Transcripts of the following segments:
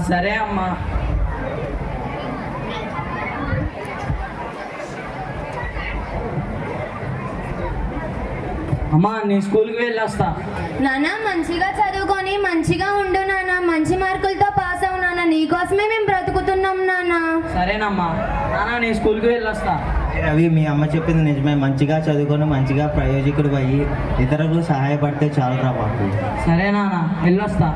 సరే అమ్మా. అమ్మా నేను స్కూల్కి వెళ్ళొస్తా. నాన్న మంచిగా చదువుకొని మంచిగా ఉండు నాన్న, మంచి మార్కులతో పాస్ అవు నాన్న, నీకోసమే మేము బ్రతుకుతున్నాం నాన్న. సరేనమ్మా. నాన్న నేను స్కూల్కి వెళ్ళొస్తా. రవి, మీ అమ్మ చెప్పింది నిజమే. మంచిగా చదువుకొని మంచిగా ప్రయోజకుడు అయ్యి ఇతరులకు సహాయపడితే చాలురా బాబు. సరే నాన్న వెళ్ళొస్తా.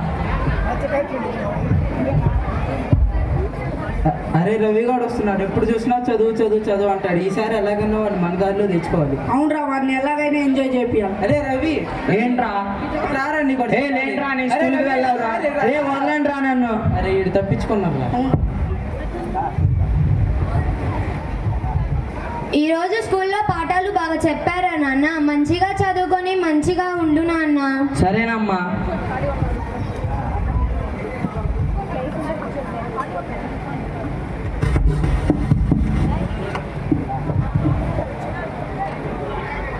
అరే రవిగాడు వస్తున్నాడు, ఎప్పుడు చూసినా చదువు చదువు చదువు అంటాడు. ఈసారి ఎలాగైనా వాడిని మన దారిలో తెచ్చుకోవాలి. అవునరా, వాడిని ఎలాగైనా ఎంజాయ్ చేపియాలి. అరే రవి, ఏంట్రా? రారా నీకు ఏ లేంట్రా, నేను స్కూల్కి వెళ్ళావురా. ఏ వదలంట్రా నన్ను. అరే వీడు తప్పించుకున్నారా. ఈ రోజు స్కూల్లో పాఠాలు బాగా చెప్పారా నాన్న? మంచిగా చదువుకొని మంచిగా ఉండు నాన్న. సరేనమ్మా.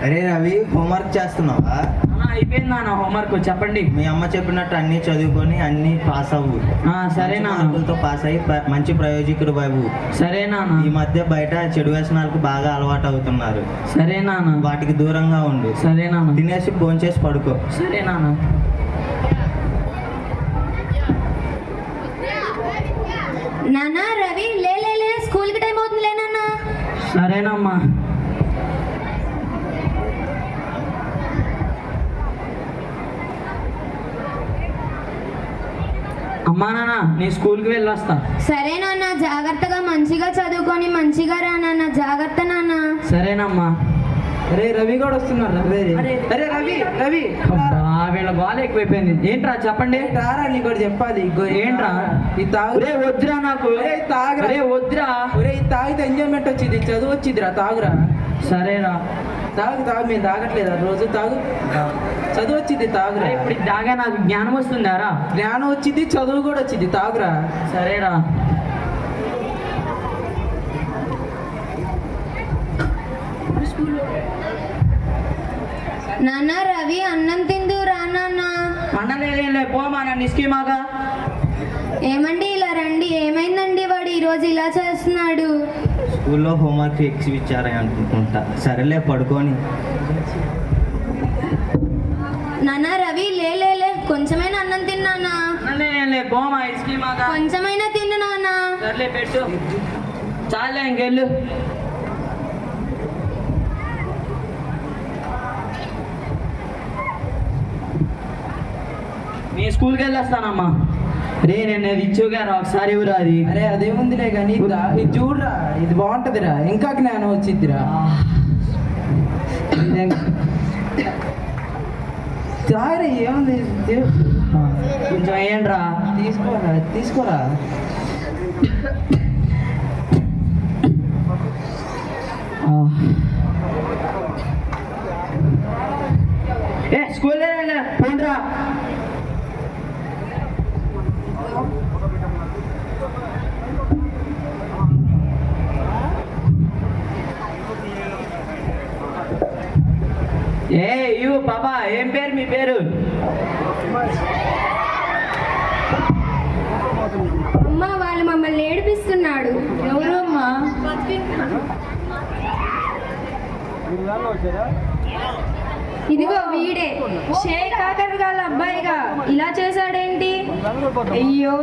అరే రవి, హోంవర్క్ చేస్తున్నావా? అయిపోయింది నాన్న హోంవర్క్. చెప్పండి. మీ అమ్మ చెప్పినట్టు అన్నీ చదువుకొని అన్నీ పాస్ అవ్వు. సరే నాన్న. మార్కులతో పాస్ అయ్యి మంచి ప్రయోజకుడు బాబు. సరే నాన్న. ఈ మధ్య బయట చెడు వ్యసనాలకు బాగా అలవాటు అవుతున్నారు. సరే నాన్న. వాటికి దూరంగా ఉండు. సరే నాన్న. తినేసి భోంచేసి పడుకో. సరే నాన్న. నాన్న రవి లే లే లే, స్కూల్కి టైం అవుతుందిలే నాన్న. సరేనమ్మా. అమ్మా నాన్న నీ స్కూల్కి వెళ్ళొస్తా. సరే నాన్న, జాగ్రత్తగా మంచిగా చదువుకొని మంచిగా రా నాన్న. జాగ్రత్త నాన్న. సరేనమ్మా. అరే రవిగాడు వస్తున్నాడు. అరే రవి రవి అబ్బా, వీళ్ళ గోల ఎక్కువైపోయింది. ఏంట్రా చెప్పండి. రారా నీకు ఒకటి చెప్పాలి. ఏంట్రా? ఇది తాగు. ఒరే వద్దురా నాకు. ఒరే తాగురా. ఒరే వద్దురా. ఒరే ఇది తాగితే ఎంజాయ్మెంట్ వచ్చింది, చదువు వచ్చిందిరా. తాగురా. సరేరా. తాగు తాగు, మేము తాగట్లేదా రోజు? తాగు, చదువు వచ్చింది. తాగురా. ఇప్పుడు ఇది దాగా నాకు జ్ఞానం వస్తుందారా? జ్ఞానం వచ్చింది, చదువు కూడా వచ్చింది. తాగురా. సరేరా. నాన్న రవి అన్నం తిందు రా నాన్న. అన్నలే పోమా నన్ను ఇస్కీమాగా. ఏమండి ఇలా రండి. ఏమైందండి వాడు ఈరోజు ఇలా చేస్తున్నాడు? స్కూల్లో హోంవర్క్ ఎక్కువ ఇచ్చారని అనుకుంటా. సరేలే పడుకొని. నాన్న రవి లే లే లే, కొంచెమైనా అన్నం తిన్నానా? అన్నలే పోమా ఇస్కీమాగా. కొంచెమైనా తిన్ను నాన్న. సర్లే పెట్టు. చాలే ఇంకెళ్ళు. నీ స్కూల్కి వెళ్ళొస్తానమ్మా. రే నేను ఇచ్చు గారు ఒకసారి ఇవ్వరా అది. అరే అదేముందిలే కానీ ఇది చూడరా, ఇది బాగుంటదిరా, ఇంకా జ్ఞానం వచ్చిద్దిరా. తాగరా, ఏముంది. కొంచెం వేయండిరా. తీసుకోరా తీసుకోరా. ఏ స్కూల్ పోండ్రా. ఏ ఇవ్వు బాబా. ఏం పేరు మీ పేరు? అమ్మా వాళ్ళు మమ్మల్ని ఏడిపిస్తున్నాడు. ఎవరు అమ్మా? ఇదిగో వీడే షేక్ కాకర్ గాల అబ్బాయిగా ఇలా చేశాడేంటి? అయ్యో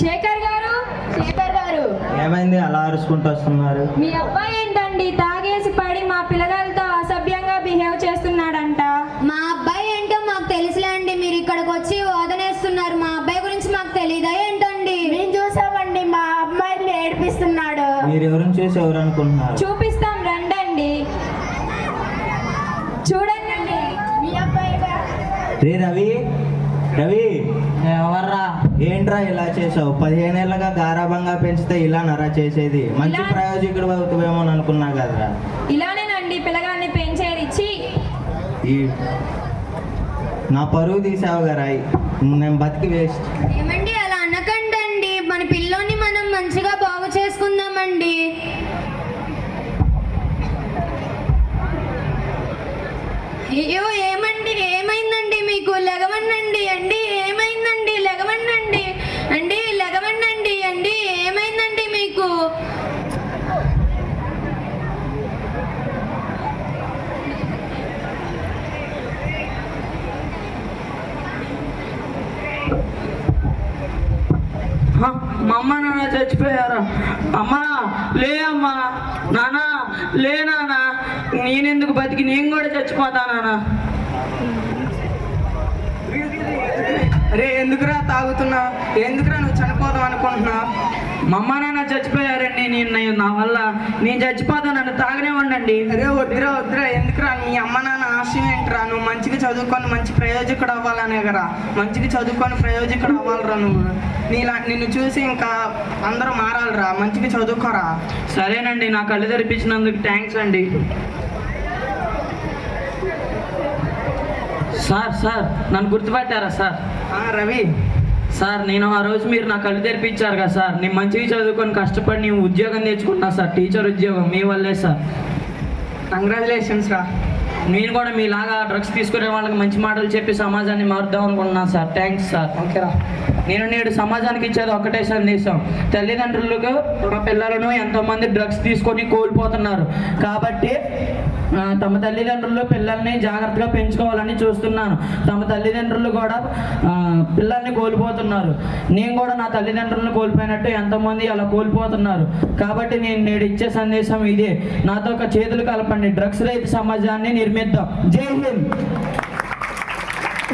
శేఖర్ గారు, శేఖర్ గారు ఏమైంది అలా అరుచుకుంటూ వస్తున్నారు? మీ అబ్బాయి ఏంటండి తాగేసి పడి మా పిల్లగాలతో అసభ్యంగా బిహేవ్ చేస్తున్నాడంట. మా అబ్బాయి ఏంటో మాకు తెలుసులేండి, మీరు ఇక్కడికి వచ్చి వాదనేస్తున్నారు. మా అబ్బాయి గురించి మాకు తెలీదా ఏంటండి? మేము చూసామండి, మా అబ్బాయిని ఏడిపిస్తున్నాడు. మీరు ఎవరిని చూసి ఎవరు అనుకుంటున్నారు? చూపిస్తాం రండండి, చూడండి మీ అబ్బాయి. రే రవి, రవి ఎవర్రా? ఏంట్రా ఇలా చేసావు? 15 ఏళ్ళగా గారాబంగా పెంచితే ఇలా నరా చేసేది? మంచి ప్రయోజకుడు అవుతావేమో అనుకున్నా కదరా. ఇలానేనండి పిల్లగాన్ని పెంచేరిచ్చి. ఈ నా పరువు తీసావు కదా, నేను బతికి వేస్ట్. ఏమండి అలా అనకండి, మన పిల్లోని మనం మంచిగా బాగు చేసుకుందామండి. అయ్యో ఏమండి, ఏమైందండి మీకు? లెగవనండి అండి, ఏమైందండి? హ, మా అమ్మ నాన్న చచ్చిపోయారా? అమ్మా లే అమ్మా, నాన్న లే నాన్న, నేనెందుకు బతికి నేను కూడా చచ్చిపోతా నాన్న. అరే ఎందుకురా తాగుతున్నా? ఎందుకురా నువ్వు చనిపోదాం అనుకుంటున్నా? మా అమ్మ నాన్న చచ్చిపోయారండి, నా వల్ల నేను చచ్చిపోతా, నన్ను తాగనివ్వండి. అరే వద్దురా వద్దురా, ఎందుకురా? నీ అమ్మ నాన్న ఆశయం ఏంట్రా? నువ్వు మంచిగా చదువుకొని మంచి ప్రయోజకుడు అవ్వాలనే కదా. మంచిగా చదువుకొని ప్రయోజకుడు అవ్వాలిరా నువ్వు. నిన్ను చూసి ఇంకా అందరూ మారాలిరా. మంచిగా చదువుకోరా. సరేనండి, నా కళ్ళు తెరిపించినందుకు థ్యాంక్స్ అండి. సార్ నన్ను గుర్తుపట్టారా సార్? రవి సార్, నేను ఆ రోజు మీరు నా కళ్ళు తెరిపించారు కదా సార్, నేను మంచిగా చదువుకొని కష్టపడి నేను ఉద్యోగం తెచ్చుకున్నా సార్, టీచర్ ఉద్యోగం మీ వల్లే సార్. కంగ్రాచులేషన్స్ రా. నేను కూడా మీలాగా డ్రగ్స్ తీసుకునే వాళ్ళకి మంచి మాటలు చెప్పి సమాజాన్ని మారుద్దాం అనుకుంటున్నాను సార్. Thanks sir. ఓకేరా. నేను నేడు సమాజానికి ఇచ్చేది ఒకటే సందేశం, తల్లిదండ్రులకు తమ పిల్లలను ఎంతోమంది డ్రగ్స్ తీసుకొని కోల్పోతున్నారు కాబట్టి తమ తల్లిదండ్రులు పిల్లల్ని జాగ్రత్తగా పెంచుకోవాలని చూస్తున్నాను. తమ తల్లిదండ్రులు కూడా పిల్లల్ని కోల్పోతున్నారు. నేను కూడా నా తల్లిదండ్రులను కోల్పోయినట్టు ఎంతోమంది అలా కోల్పోతున్నారు. కాబట్టి నేను నేడు ఇచ్చే సందేశం ఇదే, నాతో ఒక చేతులు కలపండి, డ్రగ్స్ రహిత సమాజాన్ని నిర్మిద్దాం. జై హింద్.